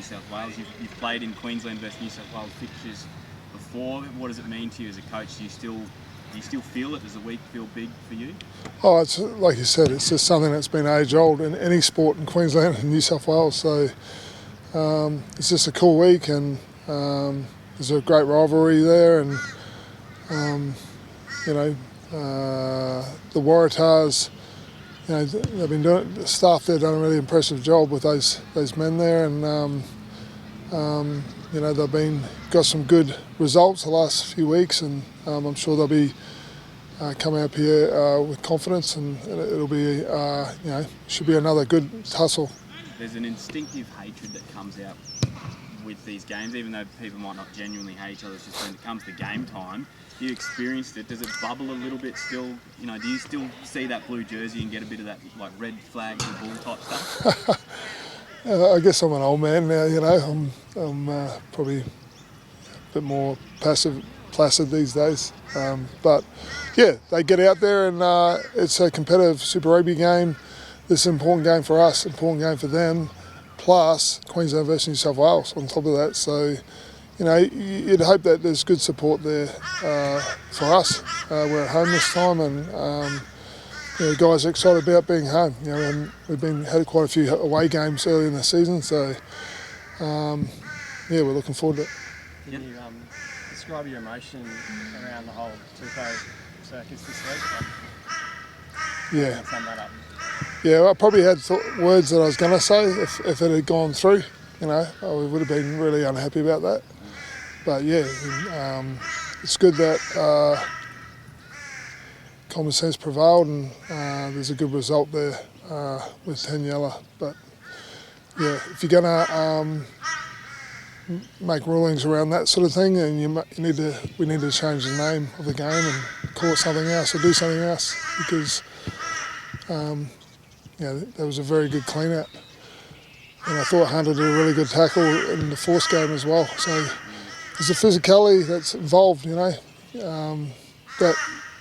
New South Wales. You've played in Queensland versus New South Wales fixtures before. What does it mean to you as a coach? Do you still feel it? Does the week feel big for you? Oh, it's like you said, it's just something that's been age-old in any sport in Queensland and New South Wales. So it's just a cool week, and there's a great rivalry there, and the Waratahs, they've been doing, the staff there done a really impressive job with those men there, and they've got some good results the last few weeks, and I'm sure they'll be coming up here with confidence, and it'll be should be another good tussle. There's an instinctive hatred that comes out with these games, even though people might not genuinely hate each other. It's just when it comes to game time, you experienced it. Does it bubble a little bit still? Do you still see that blue jersey and get a bit of that like red flag to bull type stuff? I guess I'm an old man now. I'm probably a bit more placid these days. But yeah, they get out there, and it's a competitive Super Rugby game. This is an important game for us, important game for them. Plus Queensland versus New South Wales on top of that. So, you'd hope that there's good support there for us. We're at home this time, and the guys are excited about being home. And we've had quite a few away games early in the season, so we're looking forward to it. Can you describe your emotion around the whole Tupou circus this week? Yeah. Sum that up. Yeah, I probably had words that I was going to say if it had gone through. I would have been really unhappy about that. But yeah, it's good that common sense prevailed, and there's a good result there with Tanyella. But yeah, if you're going to make rulings around that sort of thing, and we need to change the name of the game and call it something else or do something else, because that was a very good clean out. And I thought Hunter did a really good tackle in the force game as well. So there's a physicality that's involved, that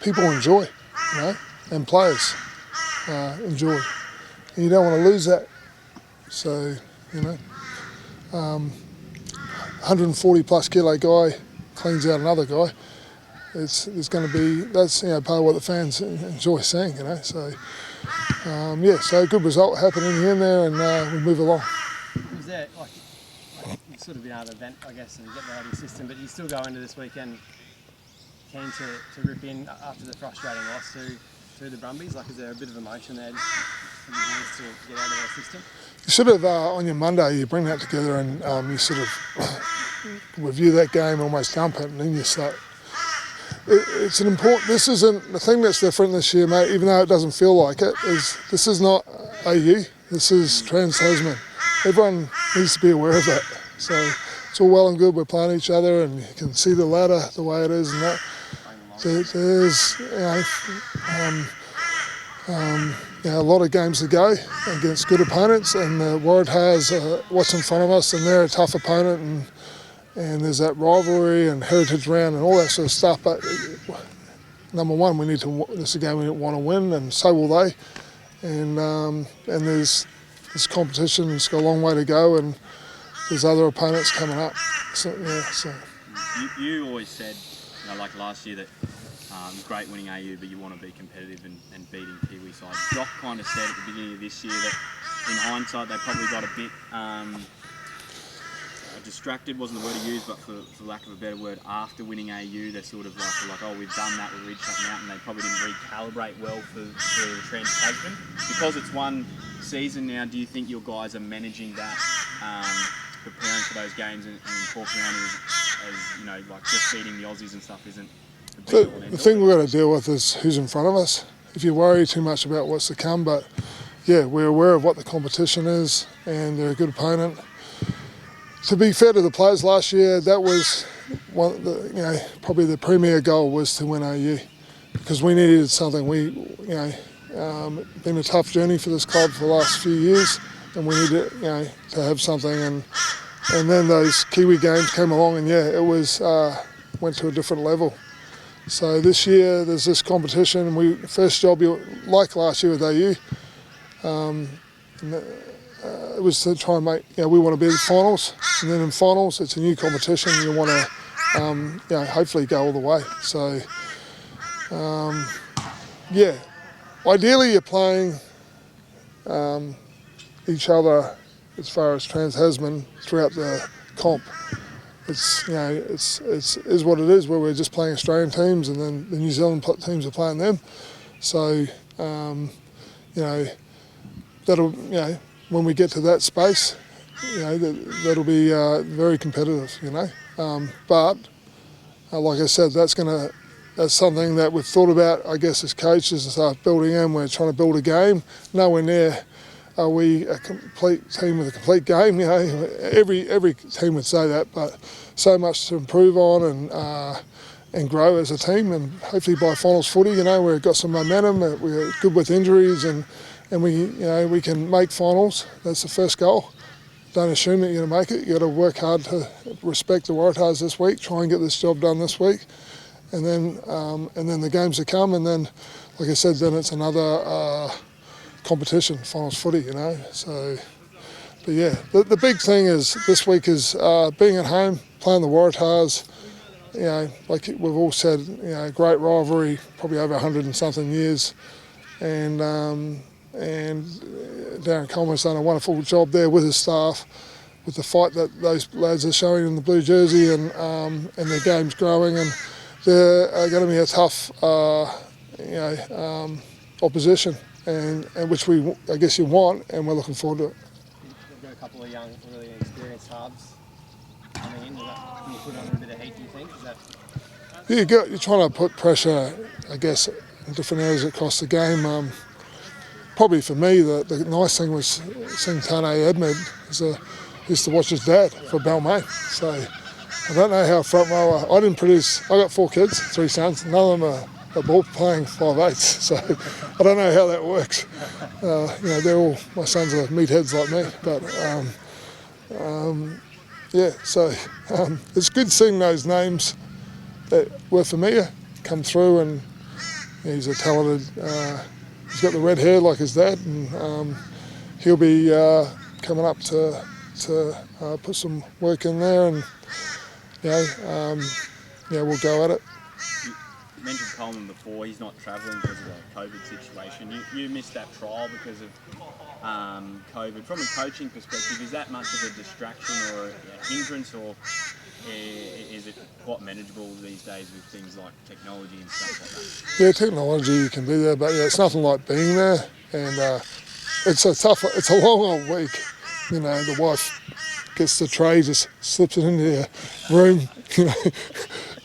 people enjoy, and players enjoy. And you don't want to lose that. So, 140 plus kilo guy cleans out another guy. That's part of what the fans enjoy seeing, So, so a good result happening here and there, and we move along. Was there, you've sort of been able to vent, I guess, and get that out of your system, but you still go into this weekend keen to rip in after the frustrating loss to the Brumbies? Is there a bit of emotion there for the boys to get out of their system? You sort of, on your Monday, you bring that together, and you sort of review that game, almost dump it, and then you start. It's an important. This isn't the thing that's different this year, mate. Even though it doesn't feel like it, this is not AU. This is Trans-Tasman. Everyone needs to be aware of that. So it's all well and good. We're playing each other, and you can see the ladder the way it is, and that. There's a lot of games to go against good opponents, and the Waratahs are what's in front of us, and they're a tough opponent, and there's that rivalry and heritage round and all that sort of stuff. But number one, this is a game we want to win, and so will they. And there's this competition. It's got a long way to go, and there's other opponents coming up. So. You always said, like last year, that great winning AU, but you want to be competitive and beating Kiwi sides. Jock kind of said at the beginning of this year that in hindsight they probably got a bit distracted, wasn't the word he used, but for lack of a better word, after winning AU, they're sort of like, oh, we've done that, we've reached that mountain. They probably didn't recalibrate well for the Trans-Tasman. Because it's one season now, do you think your guys are managing that, preparing for those games and talking around as just beating the Aussies and stuff isn't the thing we've got to deal with is who's in front of us. If you worry too much about what's to come, but yeah, we're aware of what the competition is, and they're a good opponent. To be fair to the players last year, that was probably the premier goal was to win AU, because we needed something. Been a tough journey for this club for the last few years, and we needed to have something. And then those Kiwi games came along, and it was went to a different level. So this year there's this competition, and first job like last year with AU. it was to try and make, we want to be in the finals, and then in finals it's a new competition. You want to, hopefully go all the way. So, ideally you're playing each other as far as Trans-Tasman throughout the comp. It's is what it is, where we're just playing Australian teams and then the New Zealand teams are playing them. So, that'll, when we get to that space, that'll be very competitive, But like I said, that's something that we've thought about, I guess, as coaches and start building in. We're trying to build a game. Nowhere near are we a complete team with a complete game. Every team would say that, but so much to improve on and grow as a team. And hopefully by finals footy, we've got some momentum. We're good with injuries, and we can make finals. That's the first goal. Don't assume that you're going to make it. You've got to work hard to respect the Waratahs this week. Try and get this job done this week, and then the games to come. And then, like I said, then it's another competition, finals footy. So, but yeah, the big thing is this week is being at home, playing the Waratahs. Like we've all said, great rivalry, probably over 100 and something years, and Darren Coleman's done a wonderful job there with his staff, with the fight that those lads are showing in the blue jersey, and their game's growing, and they're going to be a tough, opposition, and which I guess you want, and we're looking forward to it. We've got a couple of young, really experienced halves coming in. Can you put on a bit of heat, do you think? You're trying to put pressure, I guess, in different areas across the game. Probably for me, the nice thing was seeing Tane Edmund. I used to watch his dad for Balmain. So I don't know how front rower. I got 4 kids, 3 sons. None of them are ball playing 5/8. So I don't know how that works. They're all, my sons are meatheads like me. But so it's good seeing those names that were familiar come through, and he's a talented. He's got the red hair like his dad, and he'll be coming up to put some work in there, and we'll go at it. You mentioned Coleman before. He's not travelling because of the COVID situation. You missed that trial because of COVID. From a coaching perspective, is that much of a distraction or a hindrance, or is it quite manageable these days with things like technology and stuff like that? Yeah, technology can be there, but it's nothing like being there. And it's a long old week. The wife gets the tray, just slips it into your room.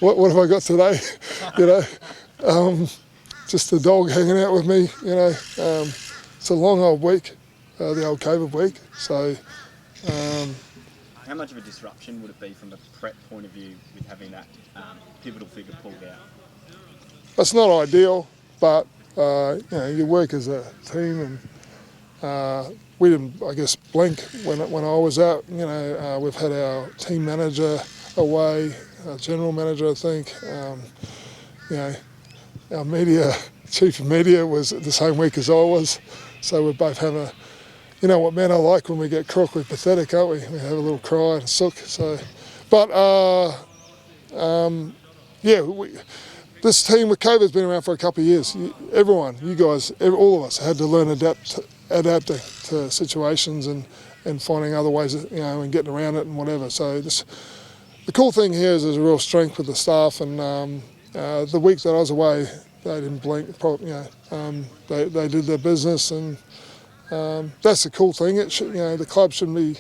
What have I got today? Just the dog hanging out with me. It's a long old week, the old COVID week. So. How much of a disruption would it be from a prep point of view with having that pivotal figure pulled out? That's not ideal, but you work as a team, and we didn't, I guess, blink when I was out. We've had our team manager away, our general manager, I think. Our chief of media was the same week as I was, so we both have a. You know what men are like when we get crook, we're pathetic, aren't we? We have a little cry and sook. So, but this team with COVID's been around for a couple of years. Everyone, you guys, all of us had to learn adapting to situations and finding other ways, and getting around it and whatever. So the cool thing here is there's a real strength with the staff, and the week that I was away, they didn't blink. They did their business, and. That's the cool thing. It should, the club shouldn't be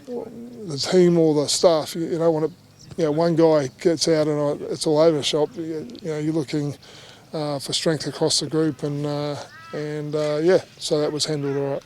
the team or the staff. You don't want to. One guy gets out and it's all over shop. You're looking for strength across the group, and so that was handled all right.